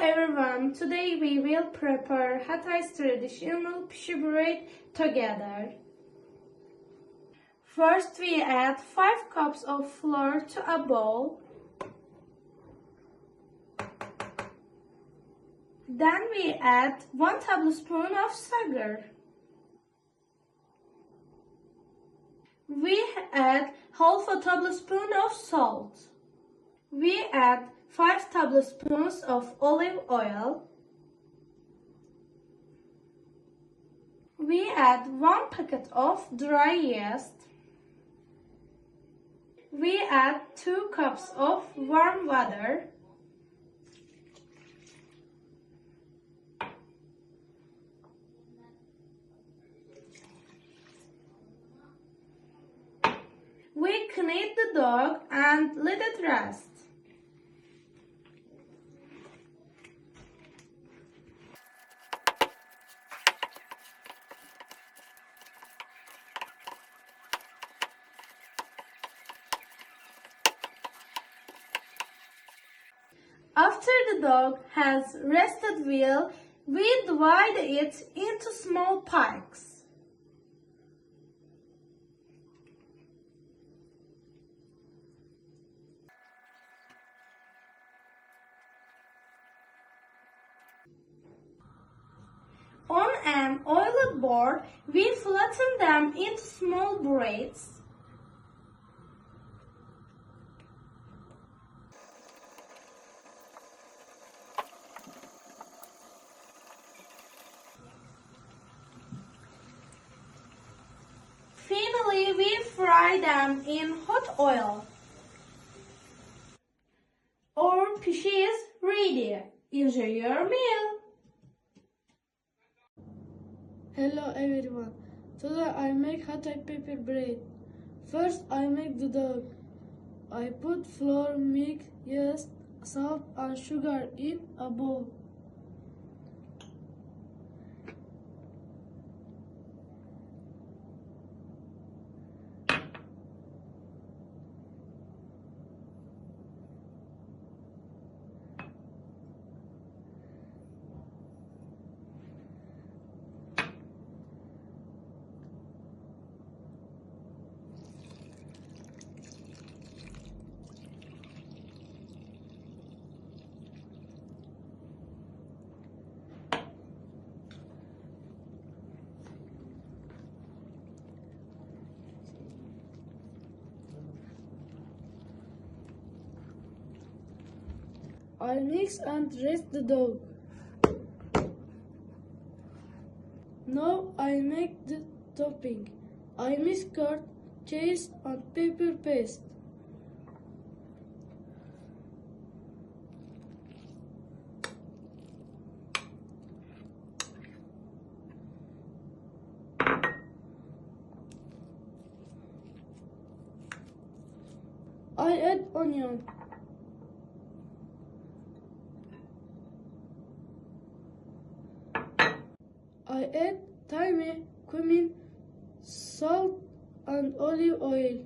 everyone, today we will prepare Hatay's traditional pişi bread together. First we add 5 cups of flour to a bowl. Then we add 1 tablespoon of sugar. We add half a tablespoon of salt. We add 5 tablespoons of olive oil. We add 1 packet of dry yeast. We add 2 cups of warm water. We knead the dough and let it rest. After the dough has rested well, we divide it into small pikes. On an oiled board, we flatten them into small braids. Finally, we fry them in hot oil. Our pişi is ready. Enjoy your meal. Hello everyone. Today I make Hatay pepper bread. First I make the dough. I put flour, milk, yeast, salt and sugar in a bowl. I mix and rest the dough. Now I make the topping. I mix curd, cheese and pepper paste. I add onion. I add thyme, cumin, salt and olive oil.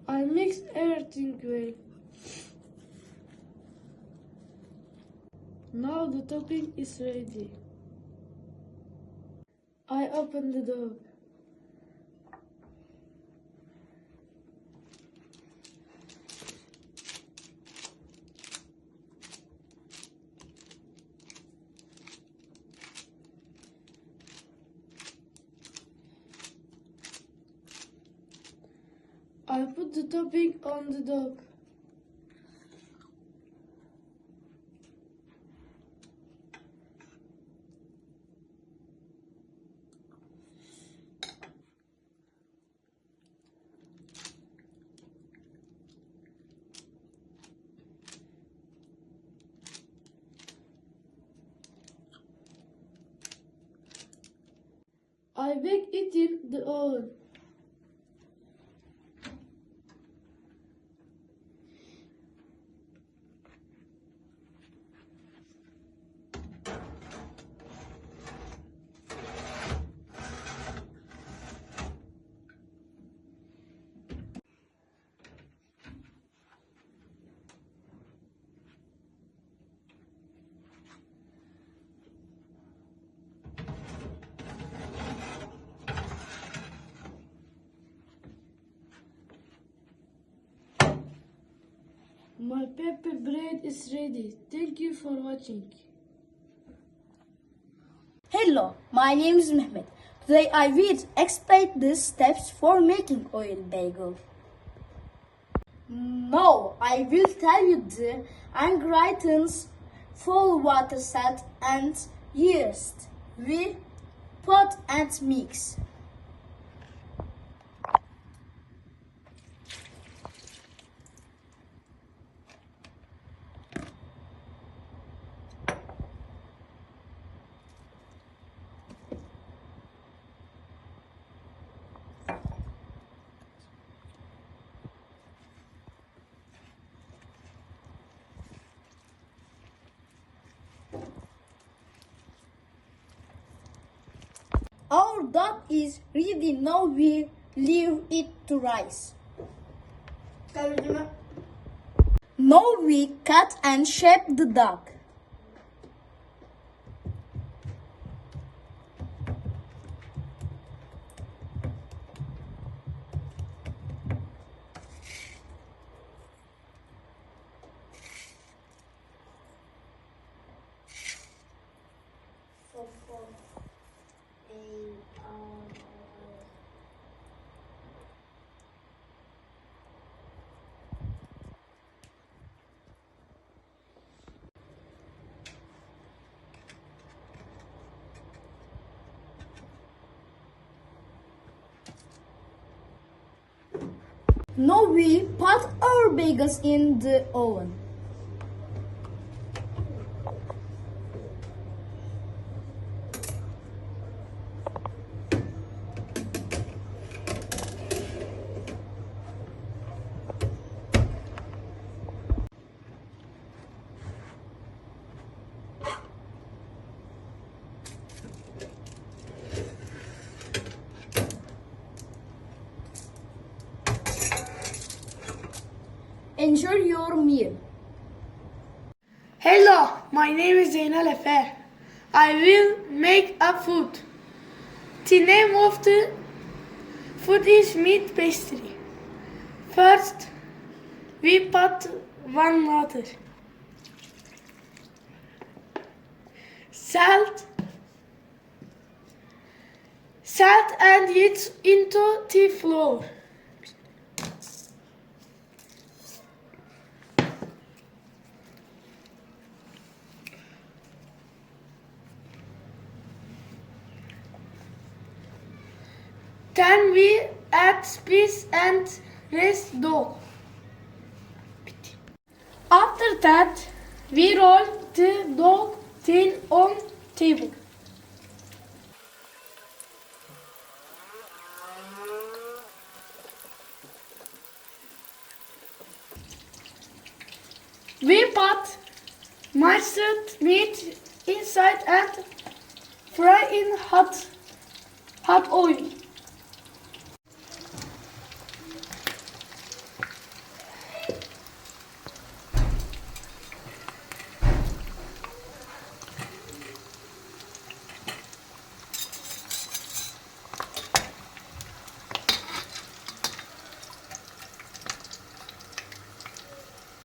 I mix everything well. Now the topping is ready. I open the dough. I put the topping on the dough. I bake it in the oven. My paper bread is ready. Thank you for watching. Hello, my name is Mehmet. Today I will explain the steps for making oil bagel. Now I will tell you the ingredients: full water set and yeast. We put and mix. Our dough is ready. Now we leave it to rise. Now we cut and shape the dough. Now we put our bagels in the oven. Enjoy your meal. Hello, my name is Zeynel Efe. I will make a food. The name of the food is meat pastry. First, we put one water, salt and it into the flour. Then we add spice and rest dough. After that, we roll the dough thin on table. We put minced meat inside and fry in hot oil.